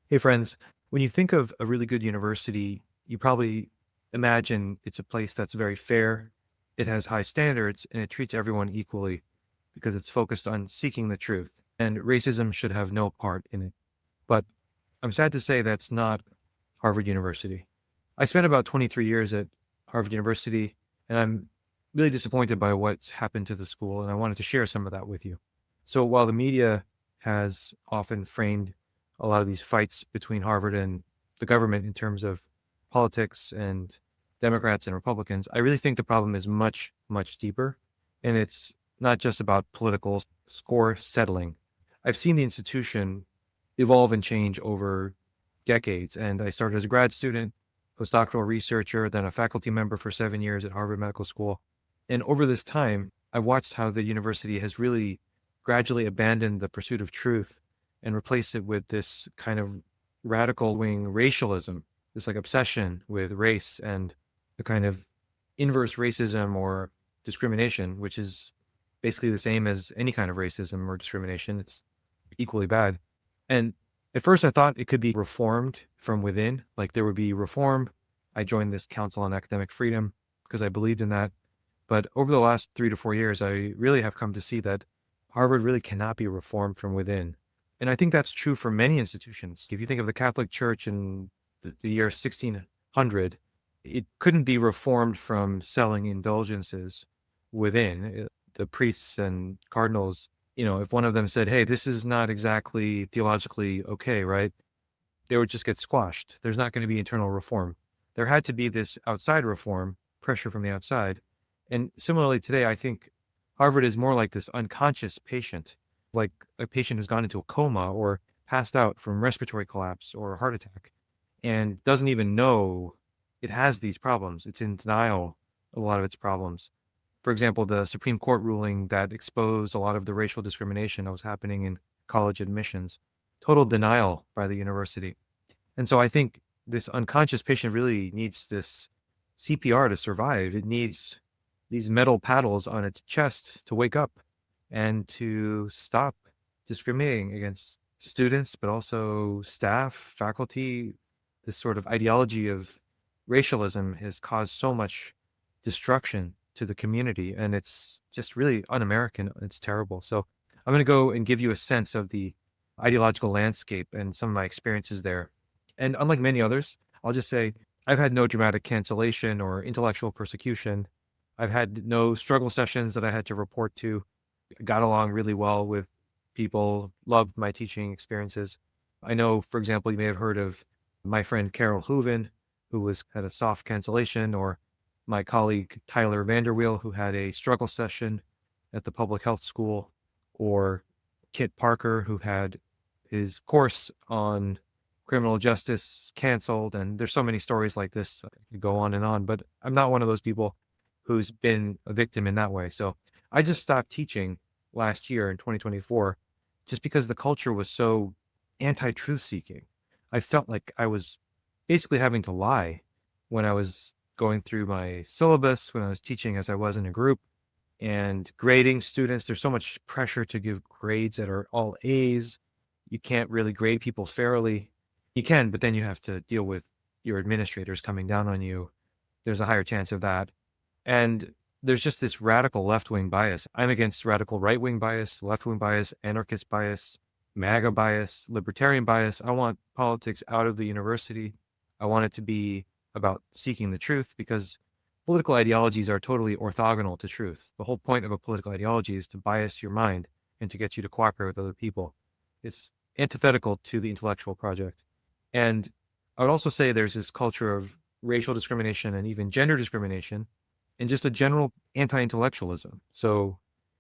Hey, friends, when you think of a really good university, you probably imagine it's a place that's very fair, it has high standards, and it treats everyone equally because it's focused on seeking the truth. And racism should have no part in it. But I'm sad to say that's not Harvard University. I spent about 23 years at Harvard University, and I'm really disappointed by what's happened to the school, and I wanted to share some of that with you. So while the media has often framed a lot of these fights between Harvard and the government in terms of politics and Democrats and Republicans, I really think the problem is much, much deeper. And it's not just about political score settling. I've seen the institution evolve and change over decades. And I started as a grad student, postdoctoral researcher, then a faculty member for 7 years at Harvard Medical School. And over this time, I watched how the university has really gradually abandoned the pursuit of truth and replaced it with this kind of radical wing racialism, this like obsession with race and the kind of inverse racism or discrimination, which is basically the same as any kind of racism or discrimination. It's equally bad. And at first I thought it could be reformed from within, like there would be reform. I joined this Council on Academic Freedom because I believed in that. But over the last 3 to 4 years, I really have come to see that Harvard really cannot be reformed from within. And I think that's true for many institutions. If you think of the Catholic Church in the year 1600, it couldn't be reformed from selling indulgences within. The priests and cardinals, if one of them said, hey, this is not exactly theologically okay, right? They would just get squashed. There's not going to be internal reform. There had to be this outside reform, pressure from the outside. And similarly today, I think Harvard is more like this unconscious patient, like a patient who's gone into a coma or passed out from respiratory collapse or a heart attack and doesn't even know it has these problems. It's in denial of a lot of its problems. For example, the Supreme Court ruling that exposed a lot of the racial discrimination that was happening in college admissions, total denial by the university. And so I think this unconscious patient really needs this CPR to survive. It needs these metal paddles on its chest to wake up and to stop discriminating against students, but also staff, faculty. This sort of ideology of racialism has caused so much destruction to the community, and it's just really un-American. It's terrible. So I'm going to go and give you a sense of the ideological landscape and some of my experiences there. And unlike many others, I'll just say I've had no dramatic cancellation or intellectual persecution. I've had no struggle sessions that I had to report to. I got along really well with people, loved my teaching experiences. I know, for example, you may have heard of my friend Carol Hooven, who had a soft cancellation, or my colleague Tyler Vanderweel, who had a struggle session at the public health school, or Kit Parker, who had his course on criminal justice canceled. And there's so many stories like this. I could go on, but I'm not one of those people who's been a victim in that way. So I just stopped teaching last year in 2024 just because the culture was so anti-truth seeking. I felt like I was basically having to lie when I was going through my syllabus, when I was teaching as I was in a group and grading students. There's so much pressure to give grades that are all A's. You can't really grade people fairly. You can, but then you have to deal with your administrators coming down on you. There's a higher chance of that. And there's just this radical left-wing bias. I'm against radical right-wing bias, left-wing bias, anarchist bias, MAGA bias, libertarian bias. I want politics out of the university. I want it to be about seeking the truth because political ideologies are totally orthogonal to truth. The whole point of a political ideology is to bias your mind and to get you to cooperate with other people. It's antithetical to the intellectual project. And I would also say there's this culture of racial discrimination and even gender discrimination and just a general anti-intellectualism. So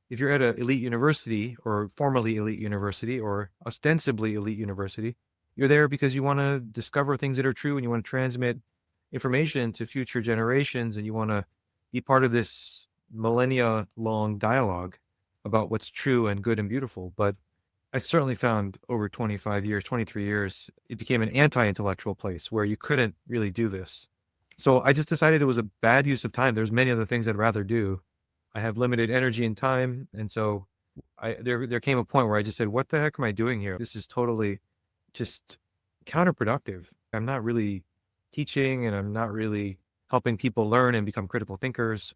if you're at an elite university or formerly elite university or ostensibly elite university, you're there because you want to discover things that are true and you want to transmit information to future generations and you want to be part of this millennia long dialogue about what's true and good and beautiful. But I certainly found over 25 years, 23 years, it became an anti-intellectual place where you couldn't really do this. So I just decided it was a bad use of time. There's many other things I'd rather do. I have limited energy and time. And so there came a point where I just said, what the heck am I doing here? This is totally just counterproductive. I'm not really teaching and I'm not really helping people learn and become critical thinkers.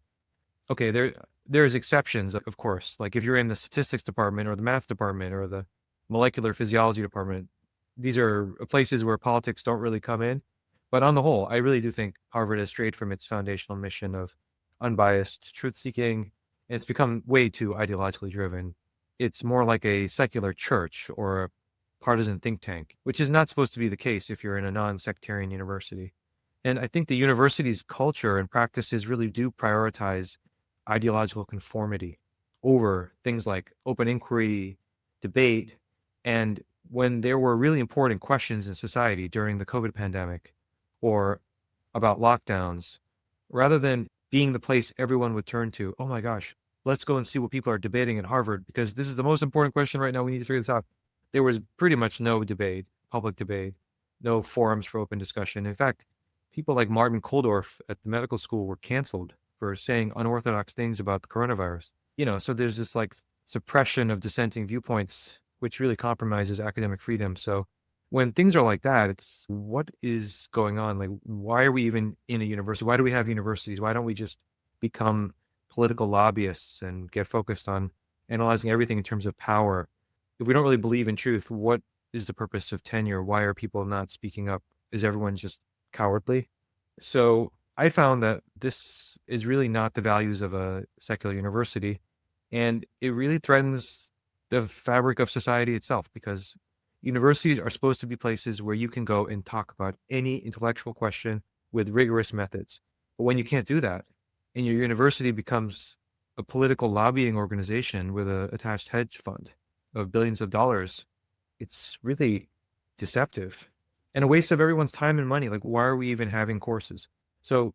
Okay, there's exceptions, of course. Like if you're in the statistics department or the math department or the molecular physiology department, these are places where politics don't really come in. But on the whole, I really do think Harvard has strayed from its foundational mission of unbiased truth seeking. It's become way too ideologically driven. It's more like a secular church or a partisan think tank, which is not supposed to be the case if you're in a non-sectarian university. And I think the university's culture and practices really do prioritize ideological conformity over things like open inquiry, debate. And when there were really important questions in society during the COVID pandemic or about lockdowns, rather than being the place everyone would turn to, oh my gosh, let's go and see what people are debating at Harvard because this is the most important question right now. We need to figure this out. There was pretty much no debate, public debate, no forums for open discussion. In fact, people like Martin Kulldorff at the medical school were canceled for saying unorthodox things about the coronavirus. So there's this like suppression of dissenting viewpoints, which really compromises academic freedom. So when things are like that, it's what is going on? Like, why are we even in a university? Why do we have universities? Why don't we just become political lobbyists and get focused on analyzing everything in terms of power? If we don't really believe in truth, what is the purpose of tenure? Why are people not speaking up? Is everyone just cowardly? So I found that this is really not the values of a secular university, and it really threatens the fabric of society itself because universities are supposed to be places where you can go and talk about any intellectual question with rigorous methods. But when you can't do that, and your university becomes a political lobbying organization with an attached hedge fund of billions of dollars, it's really deceptive and a waste of everyone's time and money. Like, why are we even having courses? So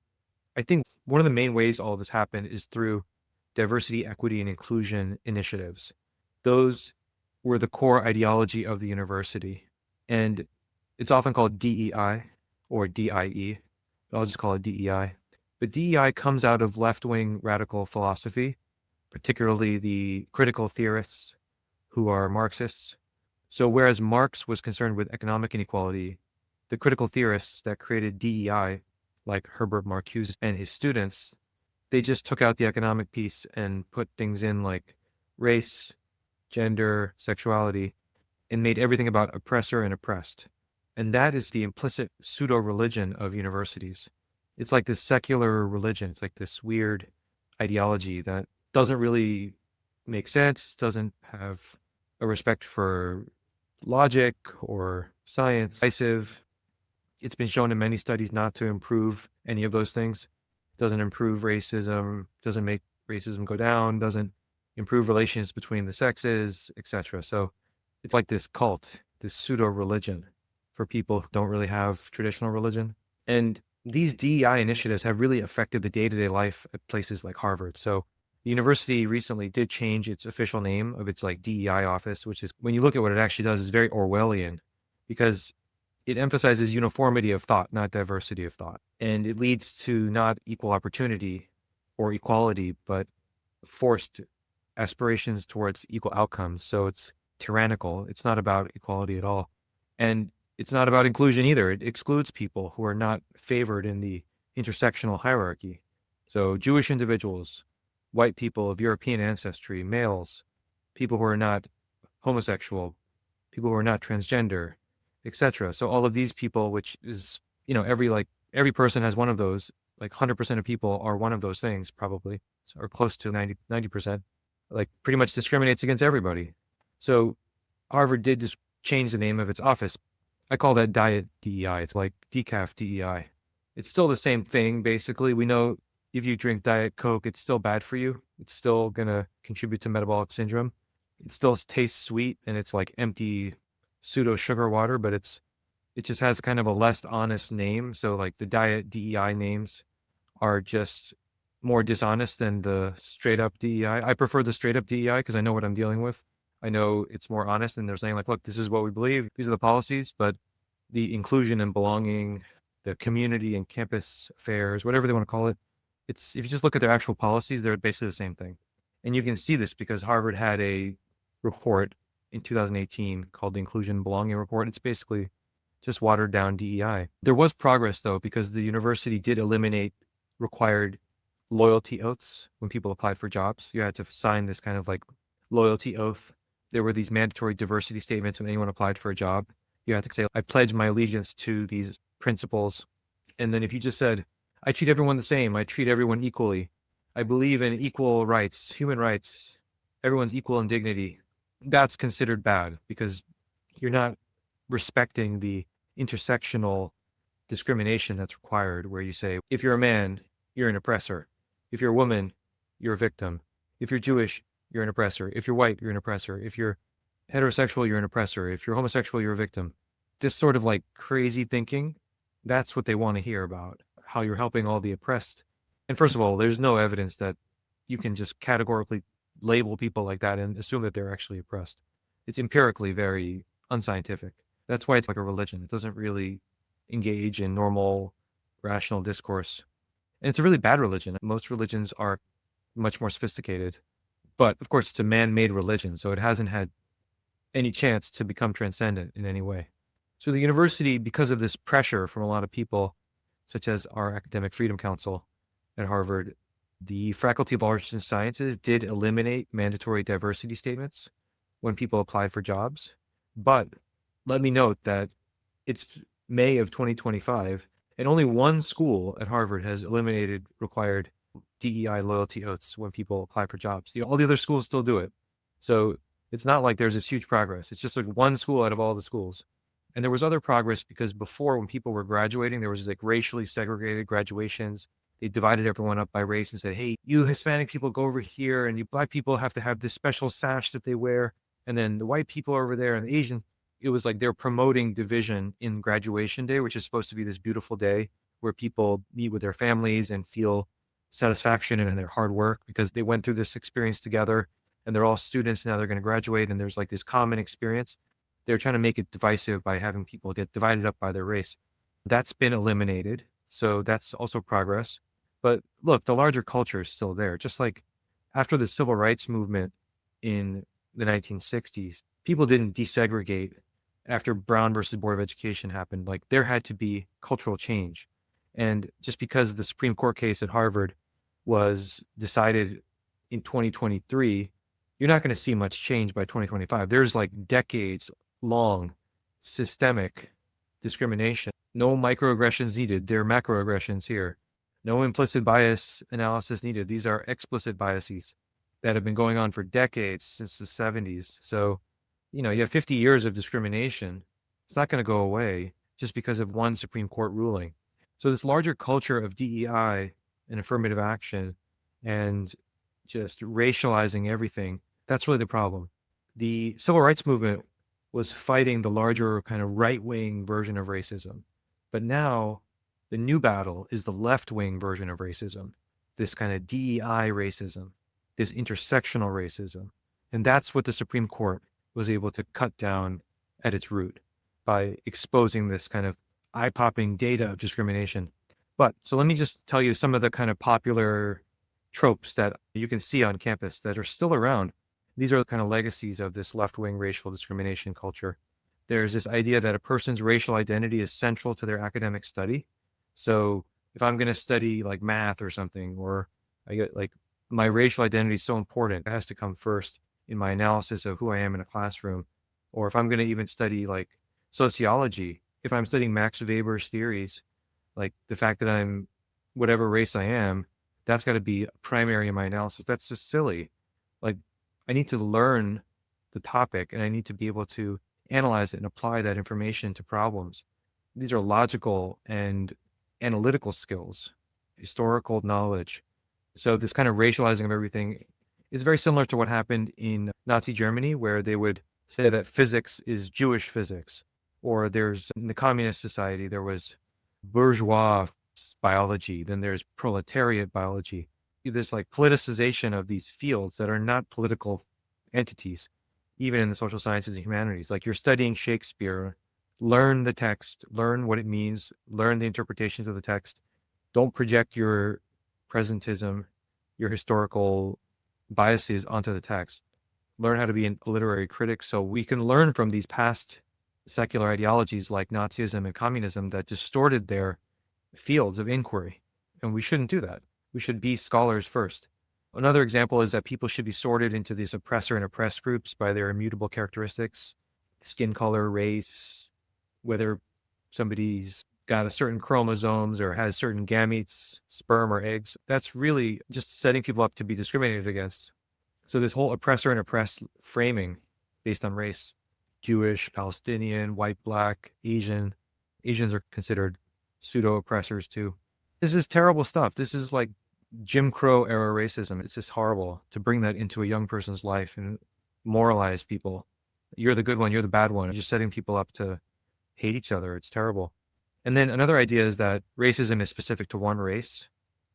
I think one of the main ways all of this happened is through diversity, equity, and inclusion initiatives. Those were the core ideology of the university. And it's often called DEI or DIE. But I'll just call it DEI. But DEI comes out of left-wing radical philosophy, particularly the critical theorists who are Marxists. So whereas Marx was concerned with economic inequality, the critical theorists that created DEI, like Herbert Marcuse and his students, they just took out the economic piece and put things in like race, gender, sexuality, and made everything about oppressor and oppressed. And that is the implicit pseudo-religion of universities. It's like this secular religion. It's like this weird ideology that doesn't really make sense, doesn't have a respect for logic or science. Decisive. It's been shown in many studies not to improve any of those things. Doesn't improve racism, doesn't make racism go down, doesn't improve relations between the sexes, etc. So it's like this cult, this pseudo-religion for people who don't really have traditional religion. And these DEI initiatives have really affected the day-to-day life at places like Harvard. So the university recently did change its official name of its like DEI office, which is, when you look at what it actually does, is very Orwellian because it emphasizes uniformity of thought, not diversity of thought. And it leads to not equal opportunity or equality, but forced aspirations towards equal outcomes. So it's tyrannical. It's not about equality at all. And it's not about inclusion either. It excludes people who are not favored in the intersectional hierarchy. So Jewish individuals, white people of European ancestry, males, people who are not homosexual, people who are not transgender, etc. So all of these people, which is, every person has one of those, like 100% of people are one of those things probably, or close to 90%, like pretty much discriminates against everybody. So Harvard did just change the name of its office. I call that diet DEI. It's like decaf DEI. It's still the same thing, basically. We know if you drink Diet Coke, it's still bad for you. It's still going to contribute to metabolic syndrome. It still tastes sweet and it's like empty pseudo sugar water, but it just has kind of a less honest name. So like the diet DEI names are just more dishonest than the straight up DEI. I prefer the straight up DEI because I know what I'm dealing with. I know it's more honest and they're saying like, look, this is what we believe. These are the policies, but the inclusion and belonging, the community and campus affairs, whatever they want to call it. If you just look at their actual policies, they're basically the same thing. And you can see this because Harvard had a report in 2018 called the Inclusion and Belonging Report. It's basically just watered down DEI. There was progress though, because the university did eliminate required loyalty oaths when people applied for jobs. You had to sign this kind of like loyalty oath. There were these mandatory diversity statements when anyone applied for a job. You had to say, I pledge my allegiance to these principles. And then if you just said, I treat everyone the same, I treat everyone equally, I believe in equal rights, human rights, everyone's equal in dignity, that's considered bad because you're not respecting the intersectional discrimination that's required, where you say, if you're a man, you're an oppressor. If you're a woman, you're a victim. If you're Jewish, you're an oppressor. If you're white, you're an oppressor. If you're heterosexual, you're an oppressor. If you're homosexual, you're a victim. This sort of like crazy thinking, that's what they want to hear about, how you're helping all the oppressed. And first of all, there's no evidence that you can just categorically label people like that and assume that they're actually oppressed. It's empirically very unscientific. That's why it's like a religion. It doesn't really engage in normal, rational discourse. And it's a really bad religion. Most religions are much more sophisticated. But of course, it's a man-made religion, so it hasn't had any chance to become transcendent in any way. So the university, because of this pressure from a lot of people, such as our Academic Freedom Council at Harvard, the Faculty of Arts and Sciences did eliminate mandatory diversity statements when people applied for jobs. But let me note that it's May of 2025, and only one school at Harvard has eliminated required DEI loyalty oaths when people apply for jobs. All the other schools still do it. So it's not like there's this huge progress. It's just like one school out of all the schools. And there was other progress because before, when people were graduating, there was like racially segregated graduations. They divided everyone up by race and said, hey, you Hispanic people go over here, and you Black people have to have this special sash that they wear. And then the white people are over there, and the Asian, it was like they're promoting division in graduation day, which is supposed to be this beautiful day where people meet with their families and feel satisfaction in their hard work because they went through this experience together, and they're all students now, they're going to graduate, and there's like this common experience. They're trying to make it divisive by having people get divided up by their race. That's been eliminated. So that's also progress. But look, the larger culture is still there. Just like after the civil rights movement in the 1960s, people didn't desegregate after Brown versus Board of Education happened. Like there had to be cultural change. And just because the Supreme Court case at Harvard was decided in 2023, you're not going to see much change by 2025. There's like decades long systemic discrimination. No microaggressions needed. There are macroaggressions here. No implicit bias analysis needed. These are explicit biases that have been going on for decades, since the 70s. So, you have 50 years of discrimination. It's not going to go away just because of one Supreme Court ruling. So this larger culture of DEI and affirmative action and just racializing everything, that's really the problem. The civil rights movement was fighting the larger kind of right-wing version of racism. But now the new battle is the left-wing version of racism, this kind of DEI racism, this intersectional racism. And that's what the Supreme Court was able to cut down at its root by exposing this kind of eye-popping data of discrimination. But so let me just tell you some of the kind of popular tropes that you can see on campus that are still around. These are the kind of legacies of this left-wing racial discrimination culture. There's this idea that a person's racial identity is central to their academic study. So if I'm going to study like math or something, or I get like my racial identity is so important, it has to come first in my analysis of who I am in a classroom. Or if I'm going to even study like sociology, if I'm studying Max Weber's theories, like the fact that I'm whatever race I am, that's got to be primary in my analysis. That's just silly. Like I need to learn the topic and I need to be able to analyze it and apply that information to problems. These are logical and analytical skills, historical knowledge. So this kind of racializing of everything is very similar to what happened in Nazi Germany, where they would say that physics is Jewish physics, or there's in the communist society, there was bourgeois biology, then there's proletariat biology. This like politicization of these fields that are not political entities, even in the social sciences and humanities. Like you're studying Shakespeare, learn the text, learn what it means, learn the interpretations of the text. Don't project your presentism, your historical biases onto the text. Learn how to be a literary critic so we can learn from these past secular ideologies like Nazism and communism that distorted their fields of inquiry. And we shouldn't do that. We should be scholars first. Another example is that people should be sorted into these oppressor and oppressed groups by their immutable characteristics, skin color, race, whether somebody's got a certain chromosomes or has certain gametes, sperm or eggs. That's really just setting people up to be discriminated against. So this whole oppressor and oppressed framing based on race, Jewish, Palestinian, white, black, Asian. Asians are considered pseudo oppressors too. This is terrible stuff. This is like Jim Crow era racism. It's just horrible to bring that into a young person's life and moralize people. You're the good one, you're the bad one. You're just setting people up to hate each other. It's terrible. And then another idea is that racism is specific to one race.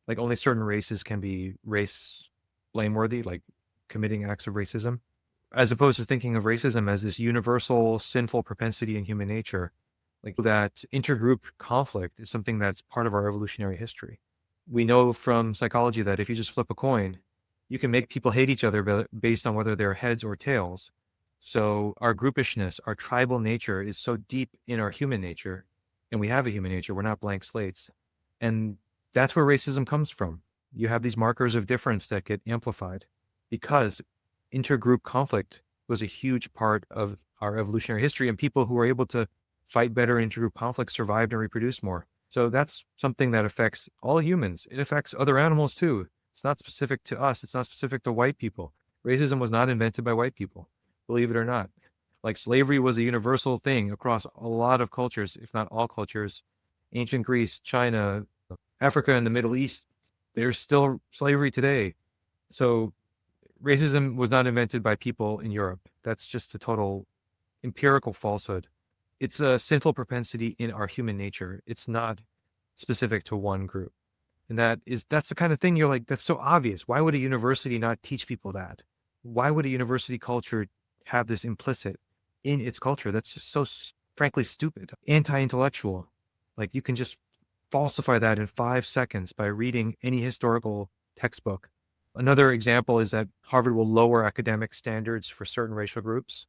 Like only certain races can be race blameworthy, like committing acts of racism, as opposed to thinking of racism as this universal sinful propensity in human nature. Like that intergroup conflict is something that's part of our evolutionary history. We know from psychology that if you just flip a coin, you can make people hate each other based on whether they're heads or tails. So our groupishness, our tribal nature is so deep in our human nature, and we have a human nature. We're not blank slates. And that's where racism comes from. You have these markers of difference that get amplified because intergroup conflict was a huge part of our evolutionary history, and people who were able to fight better in intergroup conflict survived and reproduced more. So that's something that affects all humans. It affects other animals too. It's not specific to us. It's not specific to white people. Racism was not invented by white people, believe it or not. Like slavery was a universal thing across a lot of cultures, if not all cultures. Ancient Greece, China, Africa, and the Middle East, there's still slavery today. So racism was not invented by people in Europe. That's just a total empirical falsehood. It's a sinful propensity in our human nature. It's not specific to one group. And that's the kind of thing you're like, that's so obvious. Why would a university not teach people that? Why would a university culture have this implicit in its culture? That's just so frankly stupid, anti-intellectual. Like you can just falsify that in 5 seconds by reading any historical textbook. Another example is that Harvard will lower academic standards for certain racial groups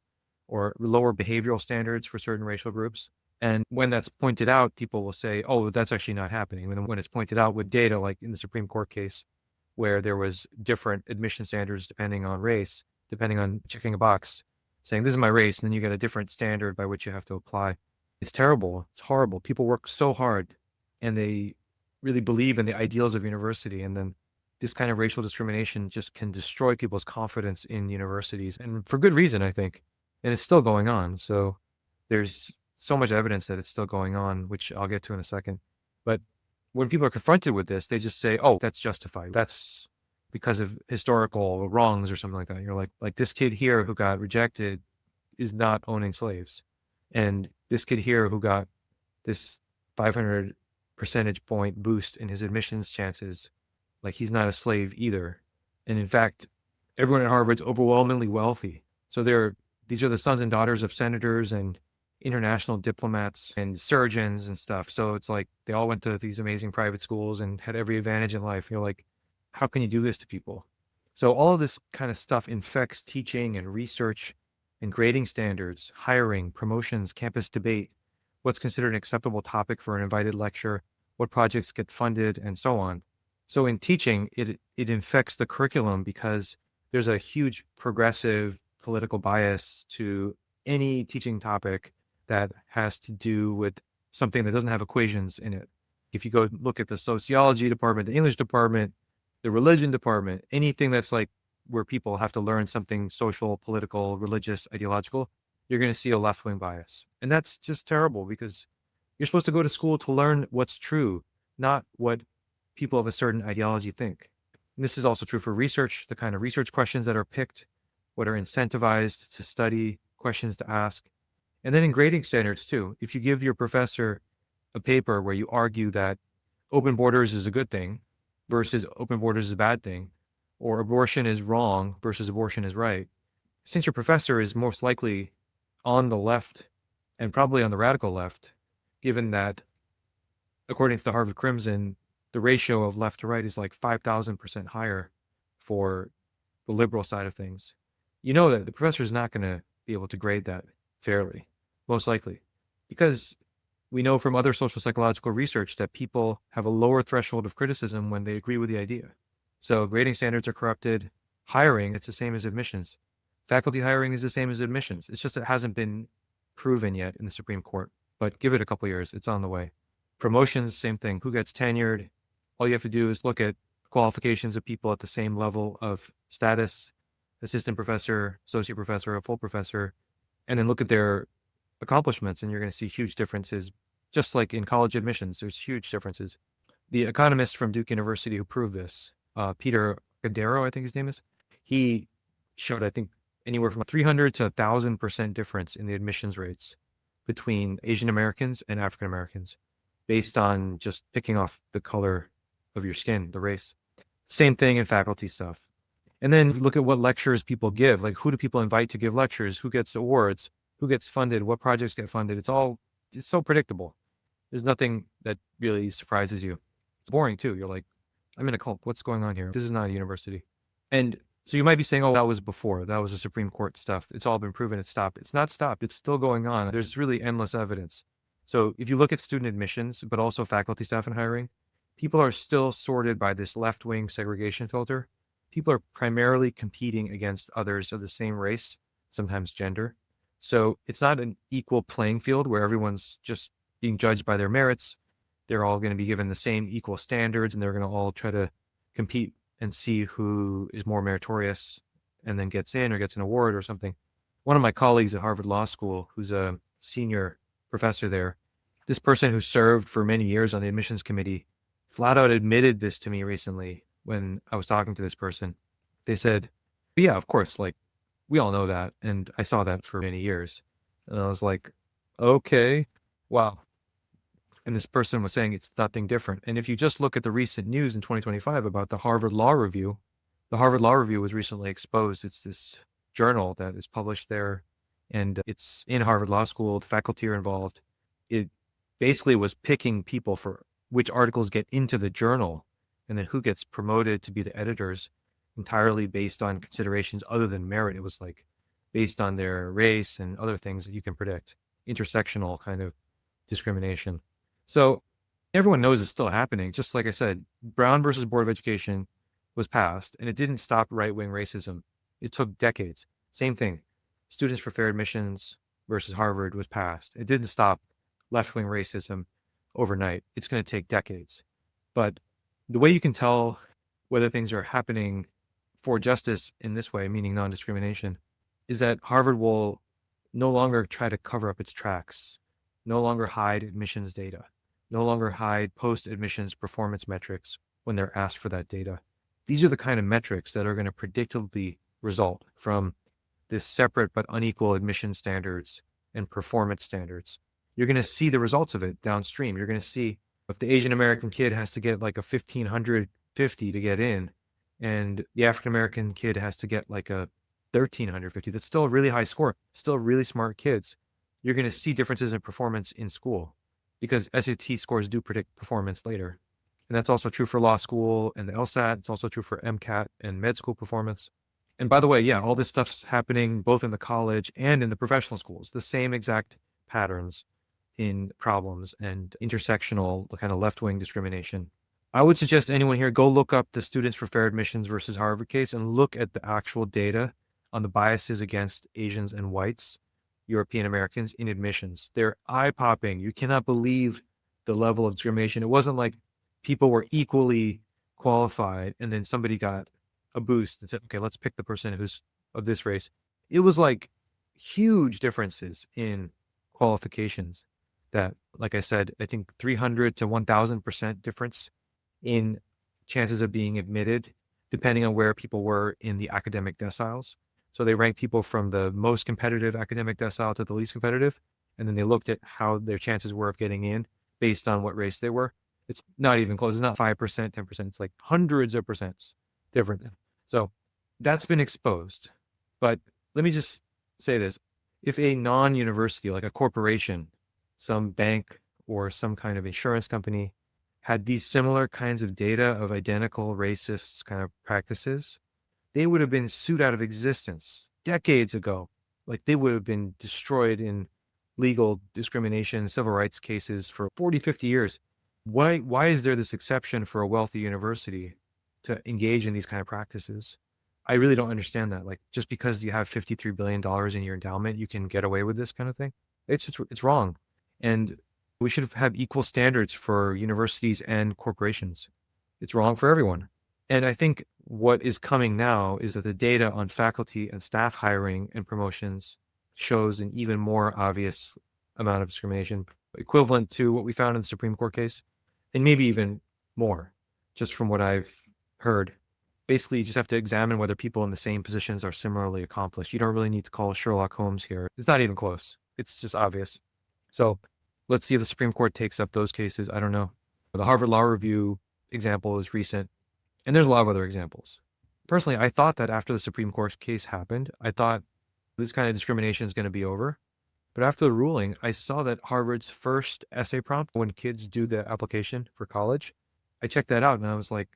or lower behavioral standards for certain racial groups. And when that's pointed out, people will say, oh, that's actually not happening. When it's pointed out with data, like in the Supreme Court case, where there was different admission standards depending on race, depending on checking a box, saying this is my race, and then you get a different standard by which you have to apply. It's terrible. It's horrible. People work so hard and they really believe in the ideals of university. And then this kind of racial discrimination just can destroy people's confidence in universities, and for good reason, I think. And it's still going on. So there's so much evidence that it's still going on, which I'll get to in a second. But when people are confronted with this, they just say, oh, that's justified. That's because of historical wrongs or something like that. You're like this kid here who got rejected is not owning slaves. And this kid here who got this 500 percentage point boost in his admissions chances, like he's not a slave either. And in fact, everyone at Harvard's overwhelmingly wealthy. So these are the sons and daughters of senators and international diplomats and surgeons and stuff. So it's like they all went to these amazing private schools and had every advantage in life. You're like, how can you do this to people? So all of this kind of stuff infects teaching and research and grading standards, hiring, promotions, campus debate, what's considered an acceptable topic for an invited lecture, what projects get funded, and so on. So in teaching, it infects the curriculum because there's a huge progressive political bias to any teaching topic that has to do with something that doesn't have equations in it. If you go look at the sociology department, the English department, the religion department, anything that's like where people have to learn something social, political, religious, ideological, you're going to see a left-wing bias. And that's just terrible because you're supposed to go to school to learn what's true, not what people of a certain ideology think. And this is also true for research, the kind of research questions that are picked, what are incentivized to study, questions to ask. And then in grading standards too, if you give your professor a paper where you argue that open borders is a good thing versus open borders is a bad thing, or abortion is wrong versus abortion is right, since your professor is most likely on the left and probably on the radical left, given that according to the Harvard Crimson, the ratio of left to right is like 5,000% higher for the liberal side of things. You know that the professor is not going to be able to grade that fairly, most likely. Because we know from other social psychological research that people have a lower threshold of criticism when they agree with the idea. So grading standards are corrupted. Hiring, it's the same as admissions. Faculty hiring is the same as admissions. It's just it hasn't been proven yet in the Supreme Court, but give it a couple years. It's on the way. Promotions, same thing. Who gets tenured? All you have to do is look at qualifications of people at the same level of status, assistant professor, associate professor, a full professor, and then look at their accomplishments, and you're going to see huge differences. Just like in college admissions, there's huge differences. The economist from Duke University who proved this, Peter Cadero, I think his name is, he showed, I think, anywhere from 300 to 1,000% difference in the admissions rates between Asian Americans and African Americans based on just picking off the color of your skin, the race. Same thing in faculty stuff. And then look at what lectures people give. Like, who do people invite to give lectures? Who gets awards? Who gets funded? What projects get funded? It's so predictable. There's nothing that really surprises you. It's boring too. You're like, I'm in a cult. What's going on here? This is not a university. And so you might be saying, oh, that was before. That was the Supreme Court stuff. It's all been proven. It's stopped. It's not stopped. It's still going on. There's really endless evidence. So if you look at student admissions, but also faculty, staff, and hiring, people are still sorted by this left-wing segregation filter. People are primarily competing against others of the same race, sometimes gender. So it's not an equal playing field where everyone's just being judged by their merits. They're all going to be given the same equal standards, and they're going to all try to compete and see who is more meritorious and then gets in or gets an award or something. One of my colleagues at Harvard Law School, who's a senior professor there, this person who served for many years on the admissions committee, flat out admitted this to me recently when I was talking to this person. They said, yeah, of course, like, we all know that. And I saw that for many years. And I was like, okay, wow. And this person was saying it's nothing different. And if you just look at the recent news in 2025 about the Harvard Law Review was recently exposed. It's this journal that is published there, and it's in Harvard Law School. The faculty are involved. It basically was picking people for which articles get into the journal and then who gets promoted to be the editors entirely based on considerations other than merit. It was like based on their race and other things that you can predict, intersectional kind of discrimination. So everyone knows it's still happening. Just like I said, Brown versus Board of Education was passed, and it didn't stop right-wing racism. It took decades. Same thing. Students for Fair Admissions versus Harvard was passed. It didn't stop left-wing racism overnight. It's going to take decades. But the way you can tell whether things are happening for justice in this way, meaning non-discrimination, is that Harvard will no longer try to cover up its tracks, no longer hide admissions data, no longer hide post-admissions performance metrics when they're asked for that data. These are the kind of metrics that are going to predictably result from this separate but unequal admission standards and performance standards. You're going to see the results of it downstream. You're going to see if the Asian American kid has to get like a 1,550 to get in, and the African American kid has to get like a 1,350. That's still a really high score, still really smart kids. You're going to see differences in performance in school because SAT scores do predict performance later. And that's also true for law school and the LSAT. It's also true for MCAT and med school performance. And by the way, yeah, all this stuff's happening both in the college and in the professional schools, the same exact patterns in problems and intersectional kind of left-wing discrimination. I would suggest anyone here go look up the Students for Fair Admissions versus Harvard case and look at the actual data on the biases against Asians and whites, European Americans in admissions. They're eye-popping. You cannot believe the level of discrimination. It wasn't like people were equally qualified and then somebody got a boost and said, okay, let's pick the person who's of this race. It was like huge differences in qualifications that, like I said, I think 300 to 1,000% difference in chances of being admitted, depending on where people were in the academic deciles. So they ranked people from the most competitive academic decile to the least competitive, and then they looked at how their chances were of getting in based on what race they were. It's not even close. It's not 5%, 10%. It's like hundreds of percents different. So that's been exposed. But let me just say this. If a non-university, like a corporation, some bank or some kind of insurance company had these similar kinds of data of identical racist kind of practices, they would have been sued out of existence decades ago. Like they would have been destroyed in legal discrimination, civil rights cases for 40, 50 years. Why is there this exception for a wealthy university to engage in these kind of practices? I really don't understand that. Like, just because you have $53 billion in your endowment, you can get away with this kind of thing. It's wrong. And we should have equal standards for universities and corporations. It's wrong for everyone. And I think what is coming now is that the data on faculty and staff hiring and promotions shows an even more obvious amount of discrimination, equivalent to what we found in the Supreme Court case, and maybe even more, just from what I've heard. Basically, you just have to examine whether people in the same positions are similarly accomplished. You don't really need to call Sherlock Holmes here. It's not even close. It's just obvious. So let's see if the Supreme Court takes up those cases. I don't know. The Harvard Law Review example is recent, and there's a lot of other examples. Personally, I thought that after the Supreme Court case happened, I thought this kind of discrimination is going to be over. But after the ruling, I saw that Harvard's first essay prompt, when kids do the application for college, I checked that out and I was like,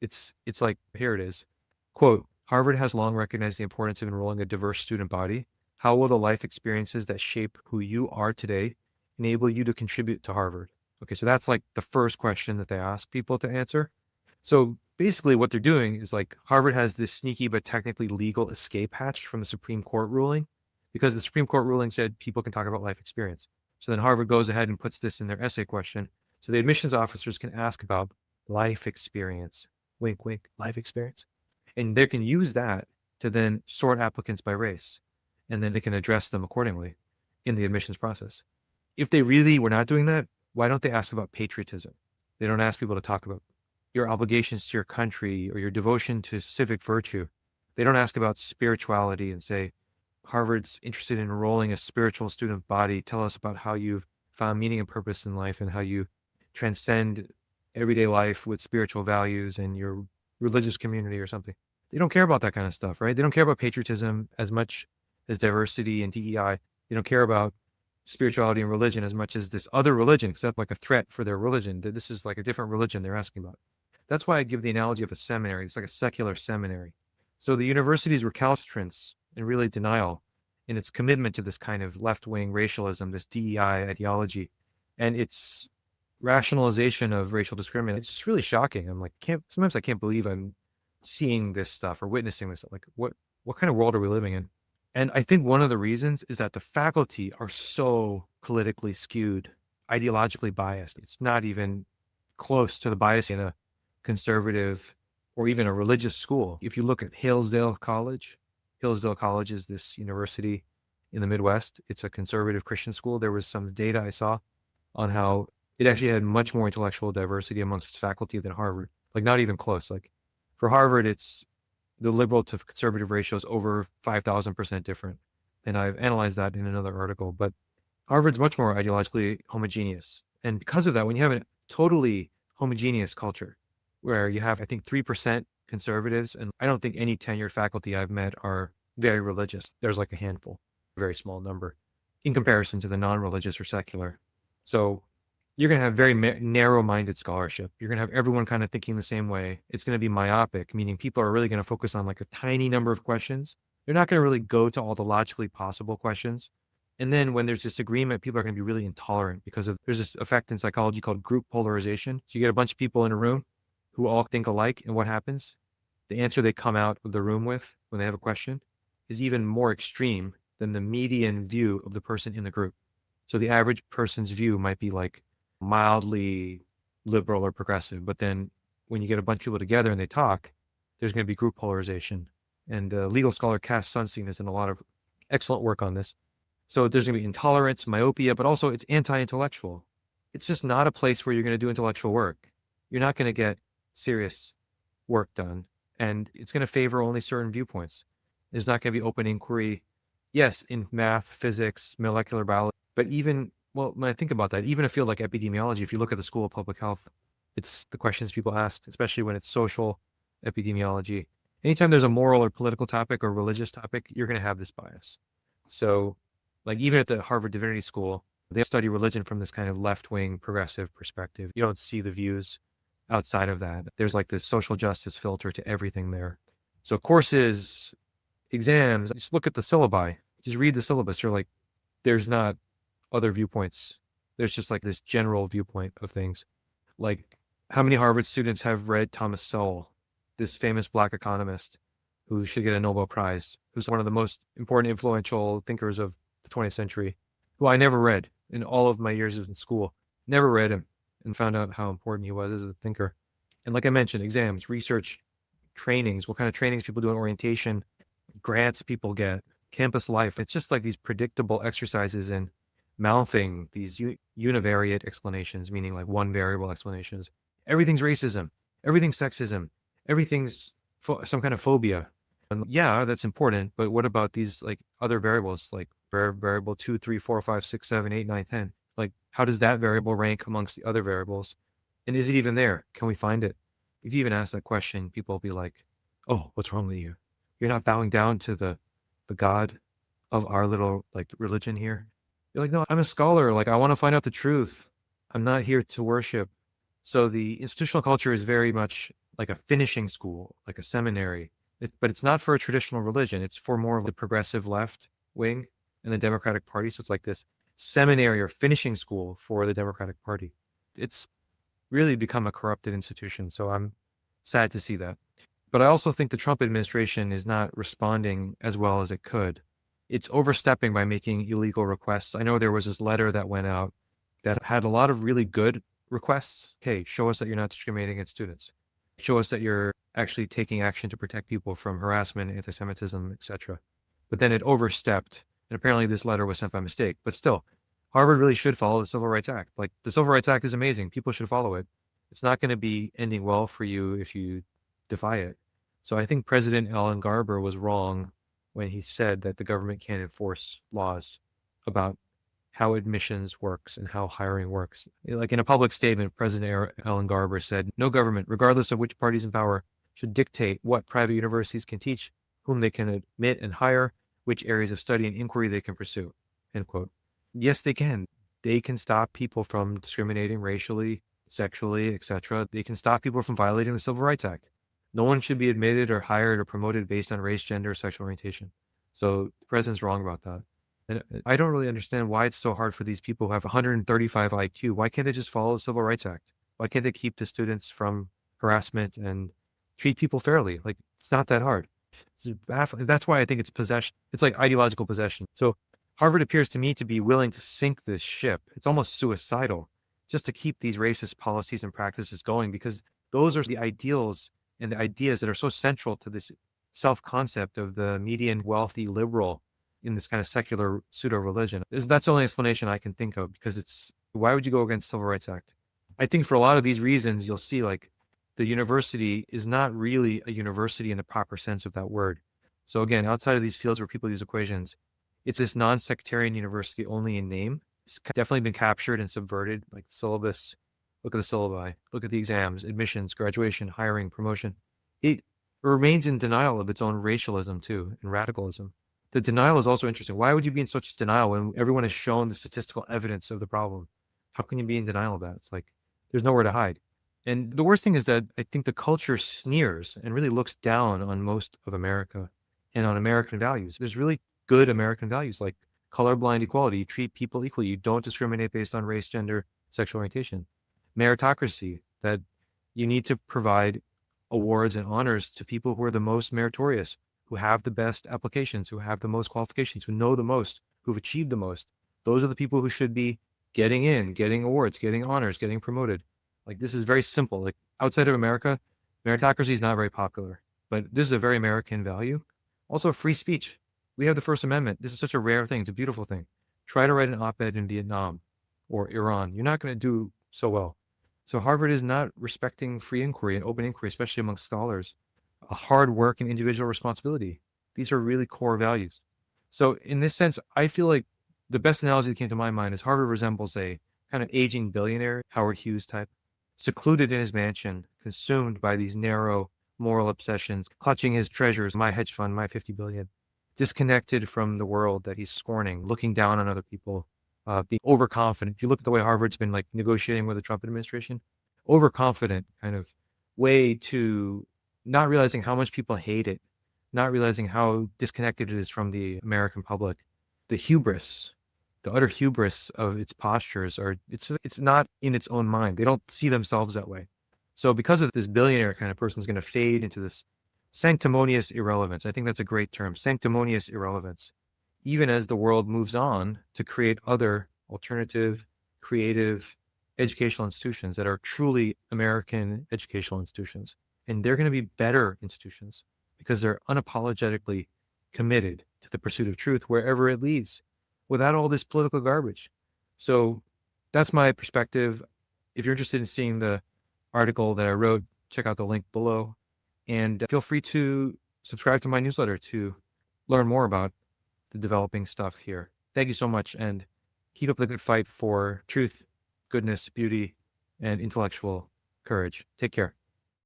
it's like, here it is. Quote, Harvard has long recognized the importance of enrolling a diverse student body. How will the life experiences that shape who you are today enable you to contribute to Harvard? Okay, so that's like the first question that they ask people to answer. So basically what they're doing is like Harvard has this sneaky but technically legal escape hatch from the Supreme Court ruling, because the Supreme Court ruling said people can talk about life experience. So then Harvard goes ahead and puts this in their essay question. So the admissions officers can ask about life experience. Wink, wink, life experience. And they can use that to then sort applicants by race. And then they can address them accordingly in the admissions process. If they really were not doing that, why don't they ask about patriotism? They don't ask people to talk about your obligations to your country or your devotion to civic virtue. They don't ask about spirituality and say, Harvard's interested in enrolling a spiritual student body. Tell us about how you've found meaning and purpose in life and how you transcend everyday life with spiritual values and your religious community or something. They don't care about that kind of stuff, right? They don't care about patriotism as much as diversity and DEI. They don't care about spirituality and religion as much as this other religion, because that's like a threat for their religion. This is like a different religion they're asking about. That's why I give the analogy of a seminary. It's like a secular seminary. So the university's recalcitrance and really denial in its commitment to this kind of left-wing racialism, this DEI ideology, and its rationalization of racial discrimination, it's just really shocking. I'm like, sometimes I can't believe I'm seeing this stuff or witnessing this. Like, what kind of world are we living in? And I think one of the reasons is that the faculty are so politically skewed, ideologically biased. It's not even close to the bias in a conservative or even a religious school. If you look at Hillsdale College is this university in the Midwest. It's a conservative Christian school. There was some data I saw on how it actually had much more intellectual diversity amongst its faculty than Harvard. Like, not even close. Like, for Harvard, it's the liberal to conservative ratio is over 5,000% different. And I've analyzed that in another article. But Harvard's much more ideologically homogeneous. And because of that, when you have a totally homogeneous culture where you have, I think, 3% conservatives, and I don't think any tenured faculty I've met are very religious. There's like a handful, a very small number in comparison to the non-religious or secular. So you're going to have very narrow-minded scholarship. You're going to have everyone kind of thinking the same way. It's going to be myopic, meaning people are really going to focus on like a tiny number of questions. They're not going to really go to all the logically possible questions. And then when there's disagreement, people are going to be really intolerant because there's this effect in psychology called group polarization. So you get a bunch of people in a room who all think alike, and what happens? The answer they come out of the room with when they have a question is even more extreme than the median view of the person in the group. So the average person's view might be like mildly liberal or progressive, but then when you get a bunch of people together and they talk, there's going to be group polarization. And legal scholar Cass Sunstein has done a lot of excellent work on this. So there's going to be intolerance, myopia, but also it's anti-intellectual. It's just not a place where you're going to do intellectual work. You're not going to get serious work done, and it's going to favor only certain viewpoints. There's not going to be open inquiry. Yes, in math, physics, molecular biology, but even, well, when I think about that, even a field like epidemiology, if you look at the School of Public Health, it's the questions people ask, especially when it's social epidemiology. Anytime there's a moral or political topic or religious topic, you're going to have this bias. So, like, even at the Harvard Divinity School, they study religion from this kind of left-wing progressive perspective. You don't see the views outside of that. There's like this social justice filter to everything there. So courses, exams, just look at the syllabi, just read the syllabus. You're like, there's not other viewpoints. There's just like this general viewpoint of things. Like, how many Harvard students have read Thomas Sowell, this famous Black economist who should get a Nobel Prize, who's one of the most important, influential thinkers of the 20th century, who I never read in all of my years in school. Never read him and found out how important he was as a thinker. And like I mentioned, exams, research, trainings, what kind of trainings people do in orientation, grants people get, campus life. It's just like these predictable exercises in mouthing these univariate explanations, meaning like one variable explanations. Everything's racism, everything's sexism, everything's some kind of phobia. And yeah, that's important. But what about these like other variables, like variable 2, 3, 4, 5, 6, 7, 8, 9, 10? Like, how does that variable rank amongst the other variables? And is it even there? Can we find it? If you even ask that question, people will be like, oh, what's wrong with you? You're not bowing down to the God of our little like religion here. You're like, no, I'm a scholar. Like, I want to find out the truth. I'm not here to worship. So the institutional culture is very much like a finishing school, like a seminary. But it's not for a traditional religion. It's for more of the progressive left wing and the Democratic Party. So it's like this seminary or finishing school for the Democratic Party. It's really become a corrupted institution. So I'm sad to see that. But I also think the Trump administration is not responding as well as it could. It's overstepping by making illegal requests. I know there was this letter that went out that had a lot of really good requests. Okay, show us that you're not discriminating against students. Show us that you're actually taking action to protect people from harassment, anti-Semitism, etc. But then it overstepped, and apparently this letter was sent by mistake. But still, Harvard really should follow the Civil Rights Act. Like, the Civil Rights Act is amazing. People should follow it. It's not going to be ending well for you if you defy it. So I think President Alan Garber was wrong when he said that the government can't enforce laws about how admissions works and how hiring works. Like, in a public statement, President Alan Garber said, no government, regardless of which party's in power, should dictate what private universities can teach, whom they can admit and hire, which areas of study and inquiry they can pursue, end quote. Yes, they can. They can stop people from discriminating racially, sexually, etc. They can stop people from violating the Civil Rights Act. No one should be admitted or hired or promoted based on race, gender, or sexual orientation. So the president's wrong about that. And I don't really understand why it's so hard for these people who have 135 IQ. Why can't they just follow the Civil Rights Act? Why can't they keep the students from harassment and treat people fairly? Like, it's not that hard. That's why I think it's possession. It's like ideological possession. So Harvard appears to me to be willing to sink this ship. It's almost suicidal just to keep these racist policies and practices going, because those are the ideals and the ideas that are so central to this self-concept of the median wealthy liberal in this kind of secular pseudo-religion. That's the only explanation I can think of, because why would you go against the Civil Rights Act? I think for a lot of these reasons, you'll see like the university is not really a university in the proper sense of that word. So again, outside of these fields where people use equations, it's this non-sectarian university only in name. It's definitely been captured and subverted, like the syllabus. Look at the syllabi, look at the exams, admissions, graduation, hiring, promotion. It remains in denial of its own racialism too, and radicalism. The denial is also interesting. Why would you be in such denial when everyone has shown the statistical evidence of the problem? How can you be in denial of that? It's like, there's nowhere to hide. And the worst thing is that I think the culture sneers and really looks down on most of America and on American values. There's really good American values like colorblind equality. You treat people equally. You don't discriminate based on race, gender, sexual orientation. Meritocracy, that you need to provide awards and honors to people who are the most meritorious, who have the best applications, who have the most qualifications, who know the most, who've achieved the most. Those are the people who should be getting in, getting awards, getting honors, getting promoted. Like, this is very simple. Like, outside of America, meritocracy is not very popular, but this is a very American value. Also, free speech. We have the First Amendment. This is such a rare thing. It's a beautiful thing. Try to write an op-ed in Vietnam or Iran. You're not going to do so well. So Harvard is not respecting free inquiry and open inquiry, especially among scholars. A hard work and individual responsibility. These are really core values. So in this sense, I feel like the best analogy that came to my mind is Harvard resembles a kind of aging billionaire, Howard Hughes type, secluded in his mansion, consumed by these narrow moral obsessions, clutching his treasures, my hedge fund, my 50 billion, disconnected from the world that he's scorning, looking down on other people, being overconfident. If you look at the way Harvard's been like negotiating with the Trump administration, overconfident kind of way to not realizing how much people hate it, not realizing how disconnected it is from the American public. The hubris the utter hubris of its postures are it's not in its own mind. They don't see themselves that way. So because of this billionaire kind of person is going to fade into this sanctimonious irrelevance. I think that's a great term, sanctimonious irrelevance. Even as the world moves on to create other alternative, creative educational institutions that are truly American educational institutions. And they're going to be better institutions because they're unapologetically committed to the pursuit of truth wherever it leads without all this political garbage. So that's my perspective. If you're interested in seeing the article that I wrote, check out the link below. And feel free to subscribe to my newsletter to learn more about the developing stuff here. Thank you so much, and keep up the good fight for truth, goodness, beauty, and intellectual courage. Take care.